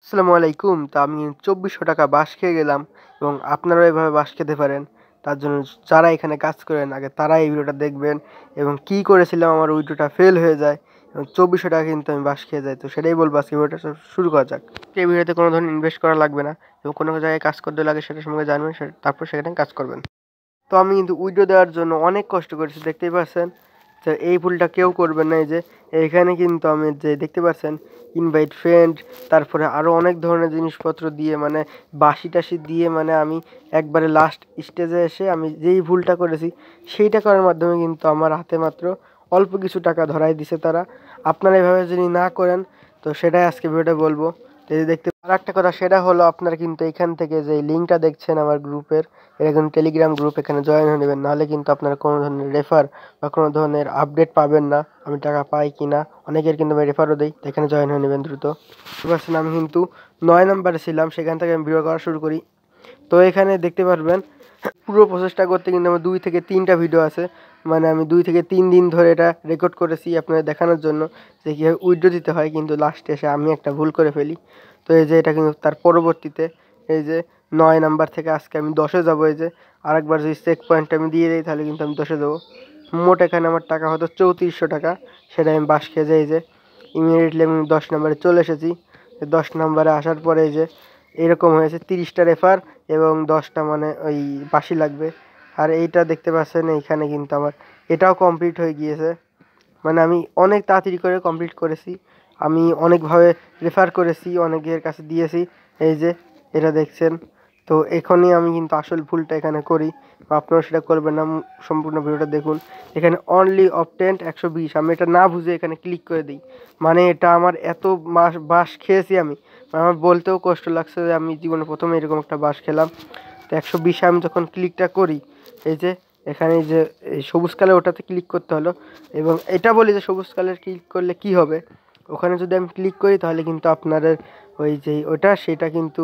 আসসালামু আলাইকুম। তো আমি ২৪০০ টাকা বাঁশ খেয়ে গেলাম এবং আপনারাও এভাবে বাঁশ খেতে পারেন। তার জন্য যারা এখানে কাজ করেন আগে তারা এই ভিডিওটা দেখবেন এবং কি করেছিলাম আমার উইথড্রটা ফেল হয়ে যায় এবং ২৪০০ টাকা কিন্তু আমি বাঁশ খেয়ে যাই। তো সেটাই বলবো আজকে ভিডিওটা শুরু করা যাক। এই ভিডিওতে কোনো ধরনের ইনভেস্ট করা লাগবে না এবং কোনো জায়গায় কাজ করতে লাগে সেটার সঙ্গে জানবেন তারপর সেখানে কাজ করবেন। তো আমি কিন্তু উইথড্র দেওয়ার জন্য অনেক কষ্ট করেছি, দেখতেই পাচ্ছেন। তো এই ভুলটা কেউ করবেন না। এই যে এইখানে কিন্তু আমি যে দেখতে পাচ্ছেন ইনভাইট ফ্রেন্ড, তারপরে আরও অনেক ধরনের জিনিসপত্র দিয়ে মানে বাঁশি টাশি দিয়ে মানে আমি একবারে লাস্ট স্টেজে এসে আমি যেই ভুলটা করেছি সেইটা করার মাধ্যমে কিন্তু আমার হাতে মাত্র অল্প কিছু টাকা ধরাই দিছে তারা। আপনারা এভাবে যদি না করেন তো সেটাই আজকে ভিডিওটা বলবো। এই যে দেখতে আর একটা কথা সেটা হলো আপনারা কিন্তু এখান থেকে যে লিঙ্কটা দেখছেন আমার গ্রুপের, এটা কিন্তু টেলিগ্রাম গ্রুপ, এখানে জয়েন হয়ে নেবেন, নাহলে কিন্তু আপনারা কোনো ধরনের রেফার বা কোনো ধরনের আপডেট পাবেন না আমি টাকা পাই কি না। অনেকের কিন্তু আমি রেফারও দিই, তো এখানে জয়েন হয়ে নেবেন দ্রুত। বুঝতে পারছেন আমি কিন্তু ৯ নম্বরে ছিলাম, সেখান থেকে আমি ভিডিও করা শুরু করি। তো এখানে দেখতে পারবেন পুরো প্রসেসটা করতে কিন্তু আমার ২ থেকে ৩টা ভিডিও আছে। মানে আমি ২ থেকে ৩ দিন ধরে এটা রেকর্ড করেছি আপনাদের দেখানোর জন্য যে কীভাবে উইথড্র দিতে হয়, কিন্তু লাস্টে এসে আমি একটা ভুল করে ফেলি। তো এই যে এটা কিন্তু তার পরবর্তীতে এই যে ৯ নাম্বার থেকে আজকে আমি ১০-এ যাবো। এই যে আরেকবার যদি চেক পয়েন্ট আমি দিয়ে দিই তাহলে কিন্তু আমি ১০-এ যাবো। মোট এখানে আমার টাকা হয়তো ৩৪০০ টাকা, সেটা আমি বাঁশ খেয়ে যাই। এই যে ইমিডিয়েটলি আমি ১০ নাম্বারে চলে এসেছি। ১০ নাম্বারে আসার পরে এই যে এরকম হয়েছে ৩০টা রেফার এবং 10টা মানে ওই বাঁশি লাগবে। আর এইটা দেখতে পাচ্ছেন এইখানে কিন্তু আমার এটাও কমপ্লিট হয়ে গিয়েছে। মানে আমি অনেক তাড়াতাড়ি করে কমপ্লিট করেছি। আমি অনেকভাবে রেফার করেছি, অনেকের কাছে দিয়েছি। এই যে এটা দেখছেন। তো এখনই আমি কিন্তু আসল ভুলটা এখানে করি, আপনারা সেটা করবেন না। সম্পূর্ণ ভিডিওটা দেখুন। এখানে অনলি অবটেন্ড ১২০, আমি এটা না বুঝে এখানে ক্লিক করে দিই। মানে এটা আমার এত বাঁশ খেয়েছি আমি, আমার বলতেও কষ্ট লাগছে যে আমি জীবনে প্রথমে এরকম একটা বাঁশ খেলাম। তো ১২০ আমি যখন ক্লিকটা করি, এই যে এখানে যে এই সবুজ কালার ওটাতে ক্লিক করতে হলো এবং এটা বলি যে সবুজ কালার ক্লিক করলে কি হবে। ওখানে যদি আমি ক্লিক করি তাহলে কিন্তু আপনাদের ওই যে ওটা সেটা কিন্তু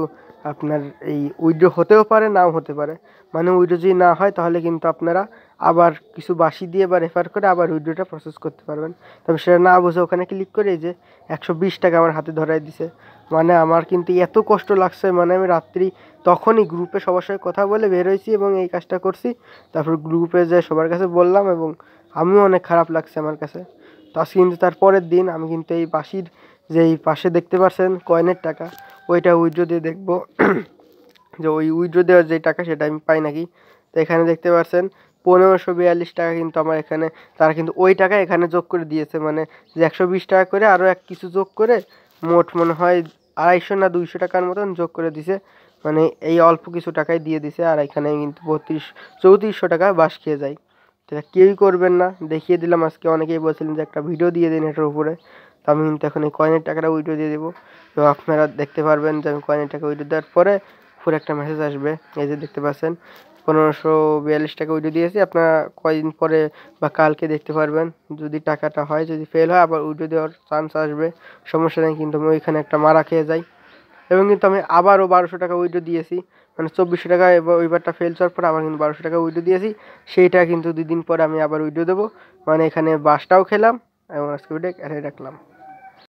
আপনার এই উইথড্র হতেও পারে নাও হতে পারে। মানে উইথড্র যদি না হয় তাহলে কিন্তু আপনারা আবার কিছু বাঁশি দিয়ে বা রেফার করে আবার উইথড্রটা প্রসেস করতে পারবেন। তবে সেটা না বুঝে ওখানে ক্লিক করে এই যে ১২০ টাকা আমার হাতে ধরাই দিছে। মানে আমার কিন্তু এত কষ্ট লাগছে, মানে আমি রাত্রি তখনই গ্রুপে সবার সঙ্গে কথা বলে বের হয়েছি এবং এই কাজটা করছি। তারপর গ্রুপে যেয়ে সবার কাছে বললাম এবং আমিও অনেক খারাপ লাগছে আমার কাছে। তো আজকে কিন্তু তার পরের দিন আমি কিন্তু এই বাঁশির যে এই পাশে দেখতে পাচ্ছেন কয়েনের টাকা, ওইটা উইথড্র দিয়ে দেখবো যে ওই উইথড্র দেওয়ার যে টাকা সেটা আমি পাই নাকি। তো এখানে দেখতে পাচ্ছেন ১৫৪২ টাকা কিন্তু আমার এখানে তারা কিন্তু ওই টাকা এখানে যোগ করে দিয়েছে। মানে যে ১২০ টাকা করে আরও এক কিছু যোগ করে মোট মনে হয় ২৫০ না ২০০ টাকার মতন যোগ করে দিছে। মানে এই অল্প কিছু টাকাই দিয়ে দিছে। আর এখানে কিন্তু ৩৪০০ টাকা বাঁশ খেয়ে যায়। সেটা কেউই করবেন না, দেখিয়ে দিলাম আজকে। অনেকেই বলছিলেন যে একটা ভিডিও দিয়ে দিন এটার উপরে। তো আমি কিন্তু এখন এই কয়েনের টাকাটা উইথড্র দিয়ে দেবো। তো আপনারা দেখতে পারবেন যে আমি কয়েনের টাকা উইথড্র দেওয়ার পরে পুরো একটা মেসেজ আসবে। এই যে দেখতে পাচ্ছেন ১৫৪২ টাকা উইথড্র দিয়েছি। আপনারা কয়দিন পরে বা কালকে দেখতে পারবেন যদি টাকাটা হয়। যদি ফেল হয় আবার উইথড্র দেওয়ার চান্স আসবে, সমস্যা নেই। কিন্তু আমি ওইখানে একটা মারা খেয়ে যাই এবং কিন্তু আমি আবারও ১২০০ টাকা উইথড্র দিয়েছি। মানে ২৪০০ টাকা ওইবারটা ফেল যাওয়ার পর আবার কিন্তু ১২০০ টাকা উইথড্র দিয়েছি। সেইটা কিন্তু ২ দিন পরে আমি আবার উইথড্র দেবো। মানে এখানে বাঁশটাও খেলাম এবং আজকে ভিডিও এখানেই রাখলাম।